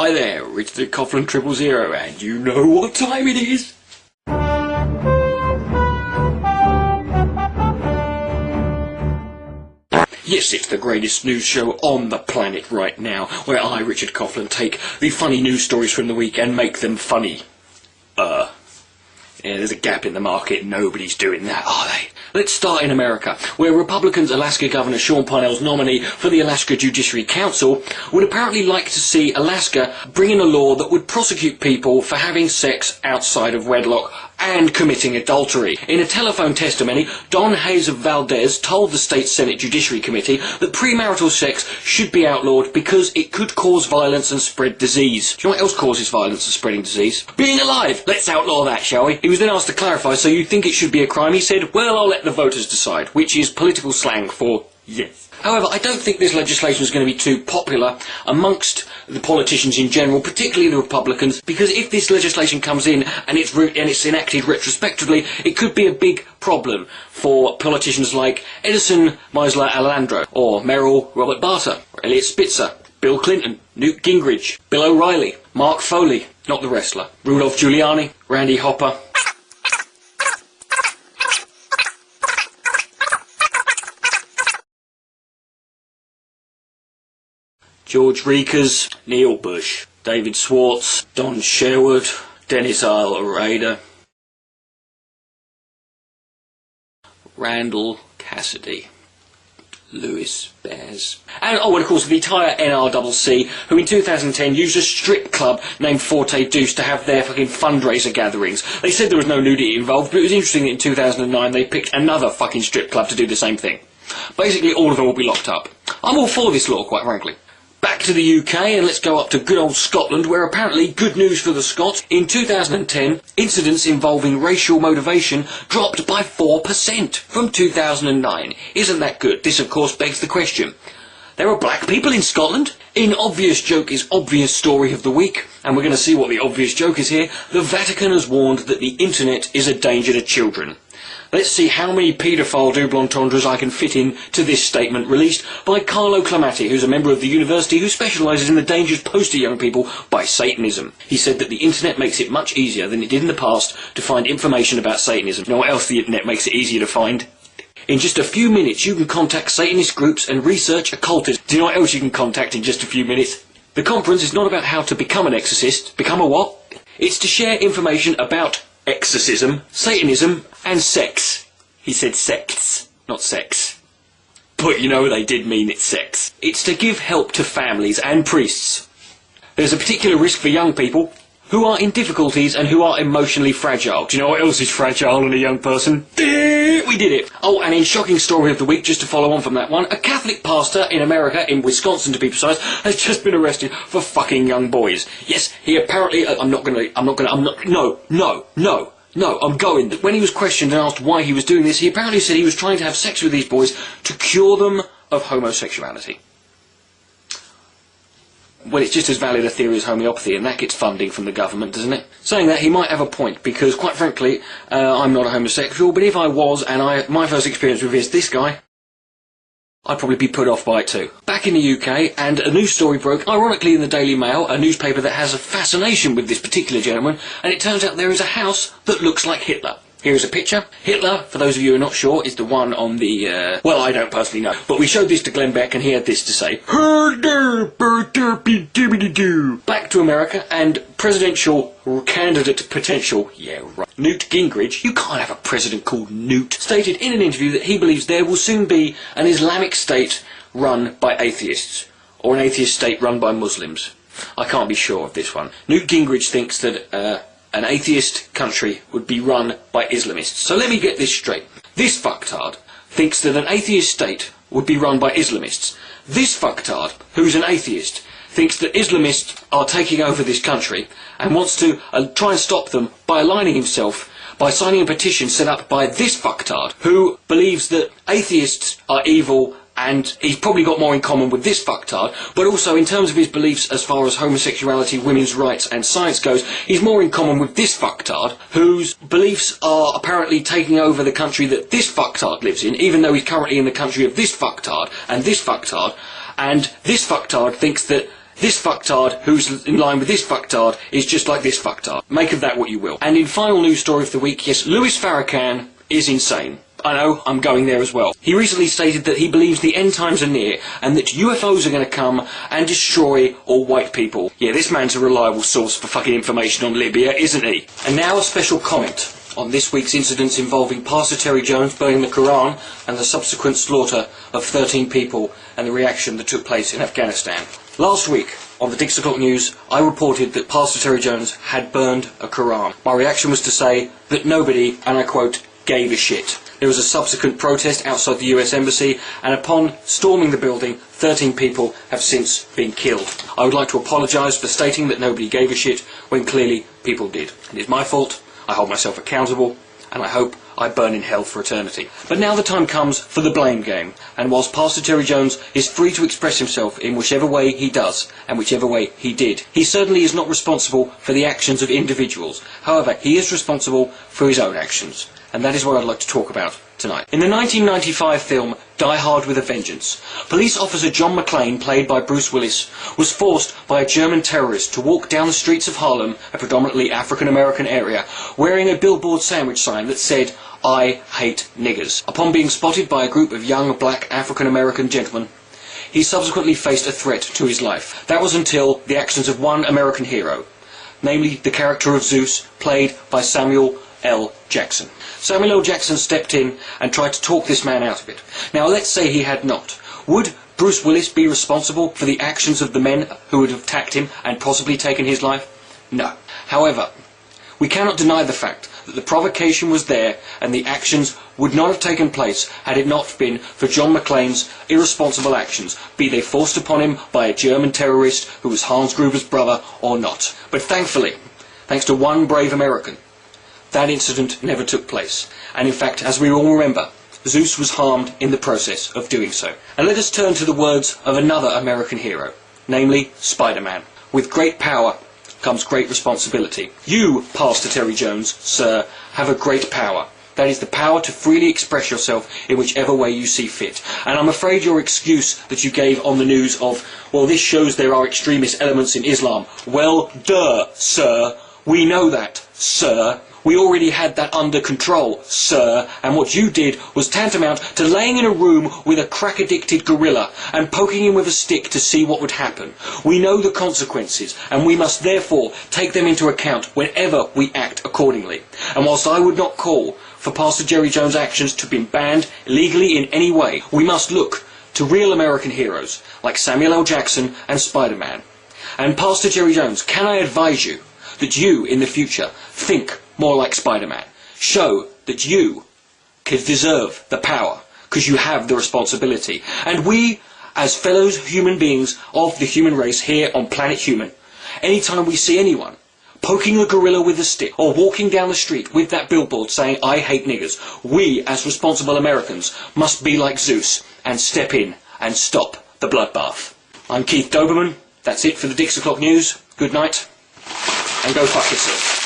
Hi there, Richard Coughlin 000, and you know what time it is? Yes, it's the greatest news show on the planet right now, where I, Richard Coughlin, take the funny news stories from the week and make them funny. Yeah, there's a gap in the market, nobody's doing that, are they? Let's start in America, where Republicans Alaska Governor Sean Parnell's nominee for the Alaska Judiciary Council would apparently like to see Alaska bring in a law that would prosecute people for having sex outside of wedlock and committing adultery. In a telephone testimony, Don Hayes of Valdez told the state Senate Judiciary Committee that premarital sex should be outlawed because it could cause violence and spread disease. Do you know what else causes violence and spreading disease? Being alive! Let's outlaw that, shall we? He was then asked to clarify, so you think it should be a crime? He said, well, I'll let the voters decide, which is political slang for yes. However, I don't think this legislation is going to be too popular amongst the politicians in general, particularly the Republicans, because if this legislation comes in and it's enacted retrospectively, it could be a big problem for politicians like Edison Meisler Alejandro, or Merrill Robert Barter, or Elliot Spitzer, Bill Clinton, Newt Gingrich, Bill O'Reilly, Mark Foley, not the wrestler, Rudolph Giuliani, Randy Hopper, George Reekers, Neil Bush, David Swartz, Don Sherwood, Dennis Rader, Randall Cassidy, Louis Bears, and of course the entire NRCC, who in 2010 used a strip club named Forte Deuce to have their fucking fundraiser gatherings. They said there was no nudity involved, but it was interesting that in 2009 they picked another fucking strip club to do the same thing. Basically all of them will be locked up. I'm all for this law, quite frankly. Back to the UK, and let's go up to good old Scotland, where apparently, good news for the Scots, in 2010, incidents involving racial motivation dropped by 4% from 2009. Isn't that good? This, of course, begs the question. There are black people in Scotland? In Obvious Joke is Obvious Story of the Week, and we're going to see what the obvious joke is here. The Vatican has warned that the internet is a danger to children. Let's see how many paedophile double entendres I can fit in to this statement released by Carlo Clamatti, who's a member of the university who specialises in the dangers posed to young people by Satanism. He said that the internet makes it much easier than it did in the past to find information about Satanism. You know what else the internet makes it easier to find? In just a few minutes you can contact Satanist groups and research occultism. Do you know what else you can contact in just a few minutes? The conference is not about how to become an exorcist. Become a what? It's to share information about exorcism, Satanism, and sex. He said sects, not sex. But you know they did mean it's sex. It's to give help to families and priests. There's a particular risk for young people who are in difficulties and who are emotionally fragile. Do you know what else is fragile in a young person? We did it. Oh, and in Shocking Story of the Week, just to follow on from that one, a Catholic pastor in America, in Wisconsin to be precise, has just been arrested for fucking young boys. Yes, he apparently, I'm going. When he was questioned and asked why he was doing this, he apparently said he was trying to have sex with these boys to cure them of homosexuality. Well, it's just as valid a theory as homeopathy, and that gets funding from the government, doesn't it? Saying that, he might have a point, because, quite frankly, I'm not a homosexual, but if I was, and my first experience with this guy, I'd probably be put off by it too. Back in the UK, and a news story broke, ironically in the Daily Mail, a newspaper that has a fascination with this particular gentleman, and it turns out there is a house that looks like Hitler. Here is a picture. Hitler, for those of you who are not sure, is the one on the, well, I don't personally know. But we showed this to Glenn Beck and he had this to say. Back to America and presidential candidate potential, yeah right, Newt Gingrich, you can't have a president called Newt, stated in an interview that he believes there will soon be an Islamic state run by atheists, or an atheist state run by Muslims. I can't be sure of this one. Newt Gingrich thinks that, an atheist country would be run by Islamists. So let me get this straight. This fucktard thinks that an atheist state would be run by Islamists. This fucktard, who's an atheist, thinks that Islamists are taking over this country and wants to try and stop them by aligning himself by signing a petition set up by this fucktard, who believes that atheists are evil, and he's probably got more in common with this fucktard, but also in terms of his beliefs as far as homosexuality, women's rights and science goes, he's more in common with this fucktard, whose beliefs are apparently taking over the country that this fucktard lives in, even though he's currently in the country of this fucktard, and this fucktard thinks that This fucktard, who's in line with this fucktard, is just like this fucktard. Make of that what you will. And in final news story of the week, yes, Louis Farrakhan is insane. I know, I'm going there as well. He recently stated that he believes the end times are near and that UFOs are going to come and destroy all white people. Yeah, this man's a reliable source for fucking information on Libya, isn't he? And now a special comment on this week's incidents involving Pastor Terry Jones burning the Quran and the subsequent slaughter of 13 people and the reaction that took place in Afghanistan. Last week, on the Dix O'clock News, I reported that Pastor Terry Jones had burned a Quran. My reaction was to say that nobody, and I quote, gave a shit. There was a subsequent protest outside the US Embassy, and upon storming the building, 13 people have since been killed. I would like to apologise for stating that nobody gave a shit when clearly people did. It is my fault, I hold myself accountable, and I hope I burn in hell for eternity. But now the time comes for the blame game, and whilst Pastor Terry Jones is free to express himself in whichever way he does, and whichever way he did, he certainly is not responsible for the actions of individuals. However, he is responsible for his own actions. And that is what I'd like to talk about tonight. In the 1995 film Die Hard with a Vengeance, police officer John McClane, played by Bruce Willis, was forced by a German terrorist to walk down the streets of Harlem, a predominantly African-American area, wearing a billboard sandwich sign that said, "I hate niggers." Upon being spotted by a group of young black African-American gentlemen, he subsequently faced a threat to his life. That was until the actions of one American hero, namely the character of Zeus, played by Samuel L. Jackson. Samuel L. Jackson stepped in and tried to talk this man out of it. Now let's say he had not. Would Bruce Willis be responsible for the actions of the men who would have attacked him and possibly taken his life? No. However, we cannot deny the fact that the provocation was there and the actions would not have taken place had it not been for John McClane's irresponsible actions, be they forced upon him by a German terrorist who was Hans Gruber's brother or not. But thankfully, thanks to one brave American, that incident never took place, and in fact, as we all remember, Zeus was harmed in the process of doing so. And let us turn to the words of another American hero, namely Spider-Man. With great power comes great responsibility. You, Pastor Terry Jones, sir, have a great power. That is the power to freely express yourself in whichever way you see fit. And I'm afraid your excuse that you gave on the news of, well, this shows there are extremist elements in Islam. Well, duh, sir. We know that, sir. We already had that under control, sir, and what you did was tantamount to laying in a room with a crack-addicted gorilla and poking him with a stick to see what would happen. We know the consequences, and we must therefore take them into account whenever we act accordingly. And whilst I would not call for Pastor Jerry Jones' actions to be banned illegally in any way, we must look to real American heroes like Samuel L. Jackson and Spider-Man. And Pastor Jerry Jones, can I advise you that you, in the future, think more like Spider-Man. Show that you can deserve the power, because you have the responsibility. And we, as fellow human beings of the human race here on planet Human, anytime we see anyone poking a gorilla with a stick or walking down the street with that billboard saying, "I hate niggers," we, as responsible Americans, must be like Zeus and step in and stop the bloodbath. I'm Keith Doberman. That's it for the Dix O'Clock News. Good night, and go fuck yourself.